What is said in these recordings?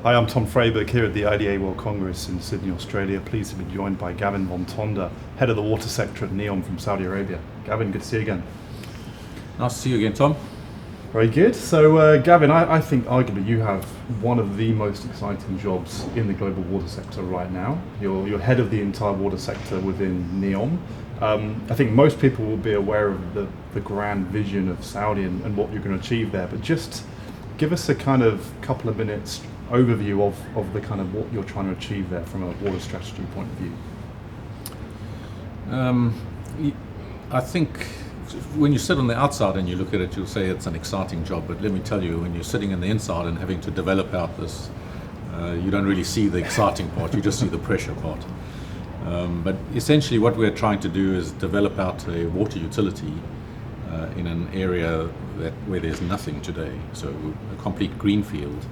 Hi, I'm Tom Freyberg here at the IDA World Congress in Sydney, Australia. Pleased to be joined by Gavin Van Tonder, head of the water sector at NEOM from Saudi Arabia. Gavin, good to see you again. Nice to see you again, Tom. Very good. So, Gavin, I think arguably you have one of the most exciting jobs in the global water sector right now. You're head of the entire water sector within NEOM. I think most people will be aware of the grand vision of Saudi and what you're going to achieve there, but just give us a kind of couple of minutes overview of the kind of what you're trying to achieve there from a water strategy point of view. I think when you sit on the outside and you look at it, you'll say it's an exciting job, but let me tell you, when you're sitting on the inside and having to develop out this, you don't really see the exciting part, you just see the pressure part. But essentially what we're trying to do is develop out a water utility in an area where there's nothing today, so a complete greenfield.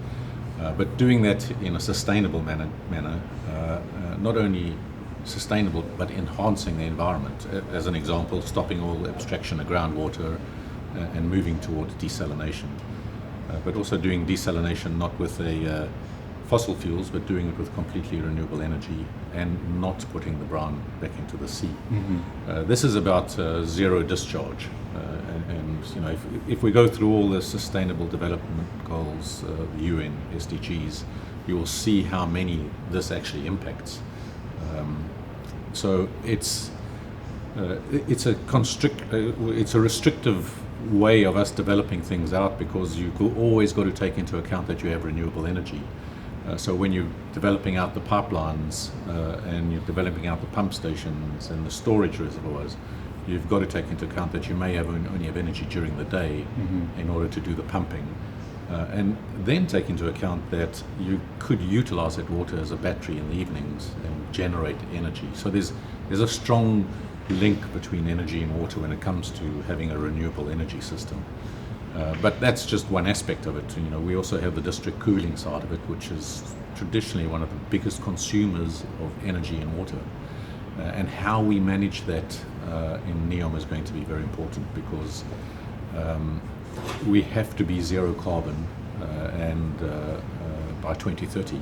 But doing that in a sustainable manner, not only sustainable but enhancing the environment. As an example, stopping all abstraction of groundwater and moving towards desalination. But also doing desalination not with fossil fuels, but doing it with completely renewable energy and not putting the brine back into the sea. Mm-hmm. This is about zero discharge. And you know, if we go through all the sustainable development goals, the UN SDGs, you will see how many this actually impacts. So it's a restrictive way of us developing things out, because you always got to take into account that you have renewable energy. So when you're developing out the pipelines and you're developing out the pump stations and the storage reservoirs, you've got to take into account that you may only have energy during the day in order to do the pumping. And then take into account that you could utilize that water as a battery in the evenings and generate energy. So there's a strong link between energy and water when it comes to having a renewable energy system. But that's just one aspect of it. You know, we also have the district cooling side of it, which is traditionally one of the biggest consumers of energy and water. And how we manage that in NEOM is going to be very important, because we have to be zero carbon by 2030,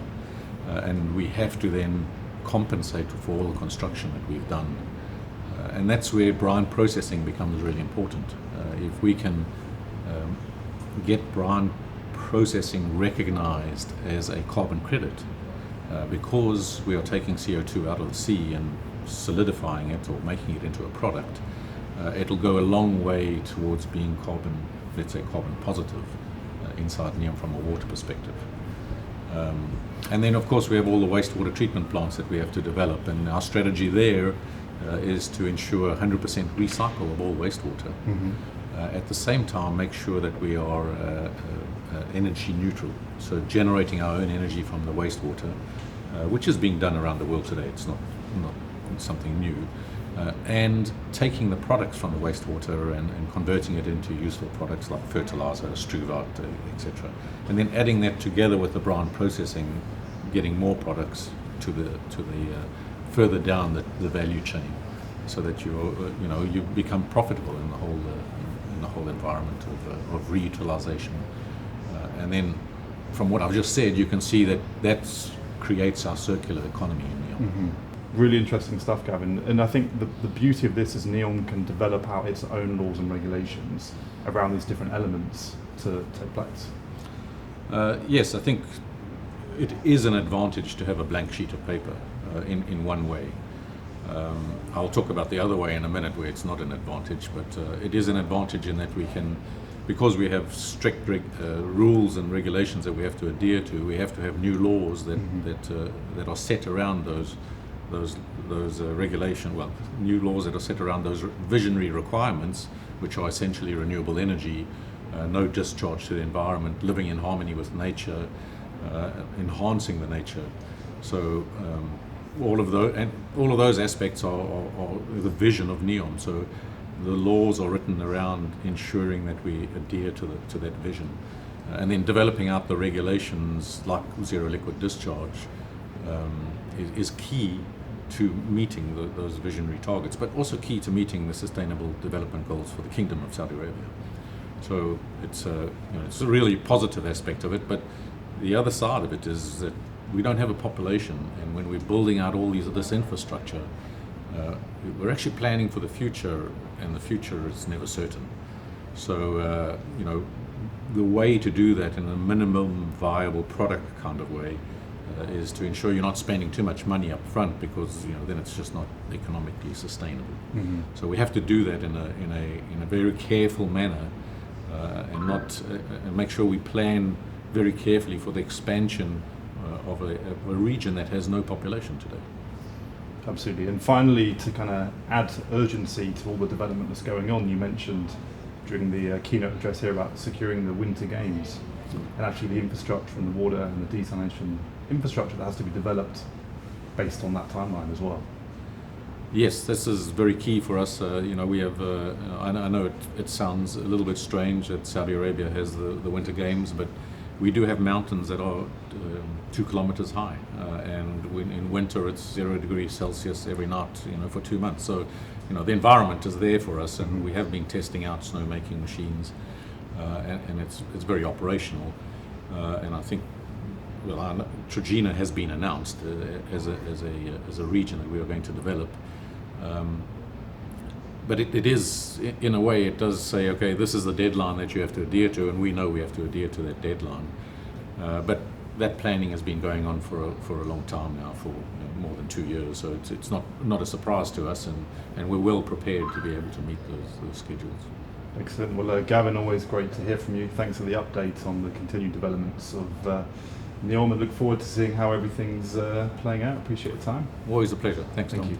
and we have to then compensate for all the construction that we've done, and that's where brine processing becomes really important. If we can get brine processing recognized as a carbon credit, because we are taking CO2 out of the sea and solidifying it or making it into a product, it'll go a long way towards being carbon positive inside NEOM from a water perspective. And then of course we have all the wastewater treatment plants that we have to develop, and our strategy there is to ensure 100% recycle of all wastewater. Mm-hmm. At the same time, make sure that we are energy neutral, so generating our own energy from the wastewater, which is being done around the world today. It's not something new. And taking the products from the wastewater and converting it into useful products like fertilizer, struvite, etc. And then adding that together with the brine processing, getting more products to the further down the value chain, so that you become profitable in the whole environment of reutilization. And then, from what I've just said, you can see that creates our circular economy in NEOM. Mm-hmm. Really interesting stuff, Gavin. And I think the beauty of this is NEOM can develop out its own laws and regulations around these different elements to take place. Yes, I think it is an advantage to have a blank sheet of paper in one way. I'll talk about the other way in a minute, where it's not an advantage, but it is an advantage in that we can, because we have strict rules and regulations that we have to adhere to, we have to have new laws that are set around those new laws that are set around those visionary requirements, which are essentially renewable energy, no discharge to the environment, living in harmony with nature, enhancing the nature. So all of those aspects are the vision of NEOM. So the laws are written around ensuring that we adhere to that vision, and then developing out the regulations like zero liquid discharge is key to meeting those visionary targets, but also key to meeting the Sustainable Development Goals for the Kingdom of Saudi Arabia. So it's a really positive aspect of it, but the other side of it is that we don't have a population, and when we're building out all this infrastructure, we're actually planning for the future, and the future is never certain. So, the way to do that in a minimum viable product kind of way is to ensure you're not spending too much money up front, because then it's just not economically sustainable. Mm-hmm. So we have to do that in a very careful manner, and not and make sure we plan very carefully for the expansion of a region that has no population today. Absolutely. And finally, to kind of add urgency to all the development that's going on, you mentioned during the keynote address here about securing the Winter Games, and actually the infrastructure and the water and the desalination infrastructure that has to be developed based on that timeline as well. Yes, this is very key for us. We have, I know it sounds a little bit strange that Saudi Arabia has the Winter Games, but we do have mountains that are 2 kilometers high, and in winter it's 0 degrees Celsius every night, for 2 months. So, the environment is there for us, and we have been testing out snowmaking machines, and it's very operational. And I think, Trojena has been announced as a region that we are going to develop. But it is, in a way, it does say, okay, this is the deadline that you have to adhere to, and we know we have to adhere to that deadline. But that planning has been going on for a long time now, for more than 2 years. So it's not a surprise to us, and we're well prepared to be able to meet those schedules. Excellent. Well, Gavin, always great to hear from you. Thanks for the update on the continued developments of NEOM, and look forward to seeing how everything's playing out. Appreciate your time. Always a pleasure. Thanks, Thank Tom. you.